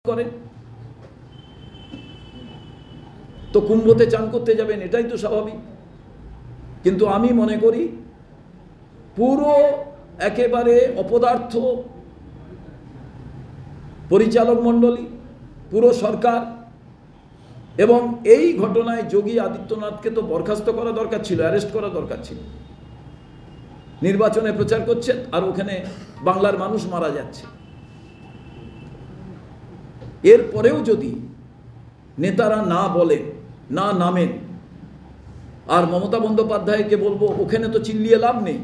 করেন তো কুম্ভতে চান করতে যাবেন, এটাই তো স্বাভাবিক। কিন্তু আমি মনে করি পুরো একেবারে অপদার্থ পরিচালক মণ্ডলী, পুরো সরকার এবং এই ঘটনায় যোগী আদিত্যনাথকে তো বরখাস্ত করা দরকার ছিল, অ্যারেস্ট করা দরকার ছিল। নির্বাচনে প্রচার করছেন আর ওখানে বাংলার মানুষ মারা যাচ্ছে। এরপরেও যদি নেতারা না বলেন, না নামেন, আর মমতা বন্দ্যোপাধ্যায়কে বলবো ওখানে তো চিল্লিয়ে লাভ নেই।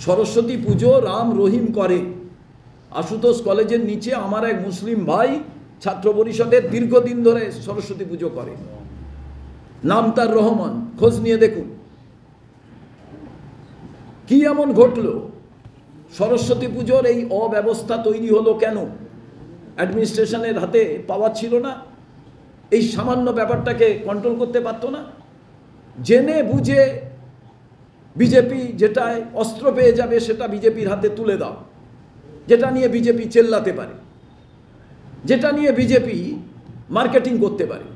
সরস্বতী পুজো রাম রহিম করে। আশুতোষ কলেজের নিচে আমার এক মুসলিম ভাই ছাত্র পরিষদের দীর্ঘদিন ধরে সরস্বতী পুজো করে, নাম তার রহমান, খোঁজ নিয়ে দেখুন। কি এমন ঘটলো? সরস্বতী পুজোর এই অব্যবস্থা তৈরি হলো কেন? অ্যাডমিনিস্ট্রেশনের হাতে পাওয়ার ছিল না? এই সামান্য ব্যাপারটাকে কন্ট্রোল করতে পারতো না? জেনে বুঝে বিজেপি যেটায় অস্ত্র পেয়ে যাবে সেটা বিজেপির হাতে তুলে দাও, যেটা নিয়ে বিজেপি চেল্লাতে পারে, যেটা নিয়ে বিজেপি মার্কেটিং করতে পারে।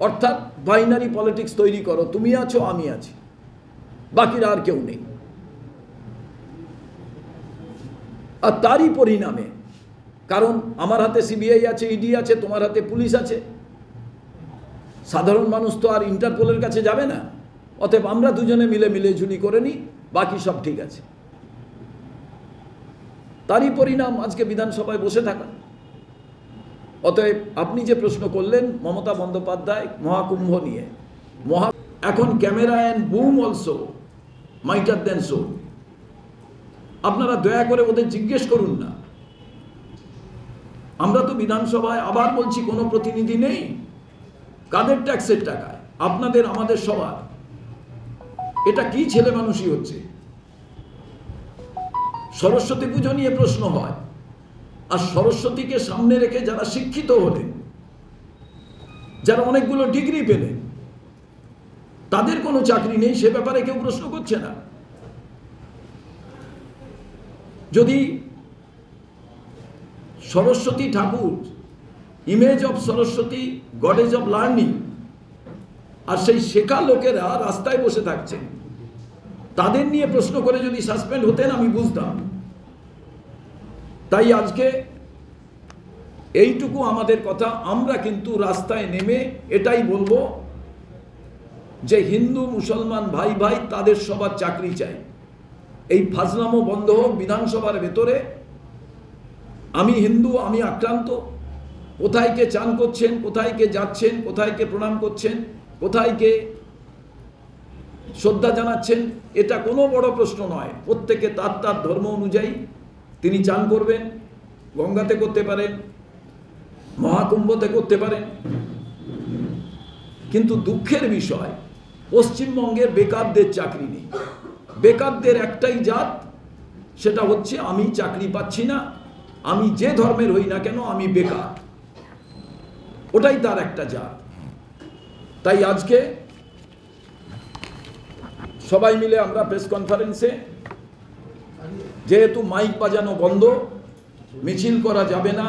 অর্থাৎ বাইনারি পলিটিক্স তৈরি করো, তুমি আছো আমি আছি, বাকিরা আর কেউ নেই। আর তারই পরিণামে, কারণ আমার হাতে সিবিআই আছে, ইডি আছে, তোমার হাতে পুলিশ আছে, সাধারণ মানুষ তো আর ইন্টারপোলের কাছে যাবে না। অতএব আমরা দুজনে মিলে ঝুলি করে নিই, বাকি সব ঠিক আছে। তারই পরিণাম আজকে বিধানসভায় বসে থাকা। অতএব আপনি যে প্রশ্ন করলেন মমতা বন্দ্যোপাধ্যায় মহাকুম্ভ নিয়ে, এখন camera and broom also mightier then so. আপনারা দয়া করে ওদের জিজ্ঞেস করুন না। আমরা তো বিধানসভায়, আবার বলছি, কোনো প্রতিনিধি নেই। কাদের ট্যাক্সের টাকায়? আপনাদের, আমাদের সবার। এটা কি ছেলে মানুষই হচ্ছে? সরস্বতী পুজো নিয়ে প্রশ্ন হয়, আর সরস্বতীকে সামনে রেখে যারা শিক্ষিত হলেন, যারা অনেকগুলো ডিগ্রি পেলেন, তাদের কোনো চাকরি নেই, সে ব্যাপারে কেউ প্রশ্ন করছে না। যদি সরস্বতী ঠাকুর, image of Saraswati, goddess of learning, আর সেই শেখা লোকেরা রাস্তায় বসে থাকছেন, তাদের নিয়ে প্রশ্ন করে যদি সাসপেন্ড হতেন আমি বুঝতাম। তাই আজকে এইটুকু আমাদের কথা, আমরা কিন্তু রাস্তায় নেমে এটাই বলবো যে হিন্দু মুসলমান ভাই ভাই তাদের সবার চাকরি চাই। এই ফাজলামো বন্ধ হোক বিধানসভার ভেতরে। আমি হিন্দু, আমি আক্রান্ত, কোথায় কে চান করছেন, কোথায় কে যাচ্ছেন, কোথায় কে প্রণাম করছেন, কোথায় কে শ্রদ্ধা জানাচ্ছেন, এটা কোনো বড় প্রশ্ন নয়। প্রত্যেকে তার তার ধর্ম অনুযায়ী তিনি চান করবেন। গঙ্গাতে করতে পারেন, মহাকুম্ভতে করতে পারেন। কিন্তু দুঃখের বিষয়, পশ্চিমবঙ্গে বেকারদের চাকরি নেই। বেকারদের একটাই জাত, সেটা হচ্ছে আমি চাকরি পাচ্ছি না, আমি যে ধর্মের হই না কেন আমি বেকার। ওটাই তার একটা জাত। তাই আজকে সবাই মিলে আমরা প্রেস কনফারেন্সে, যেহেতু মাইক বাজানো বন্ধ, মিছিল করা যাবে না,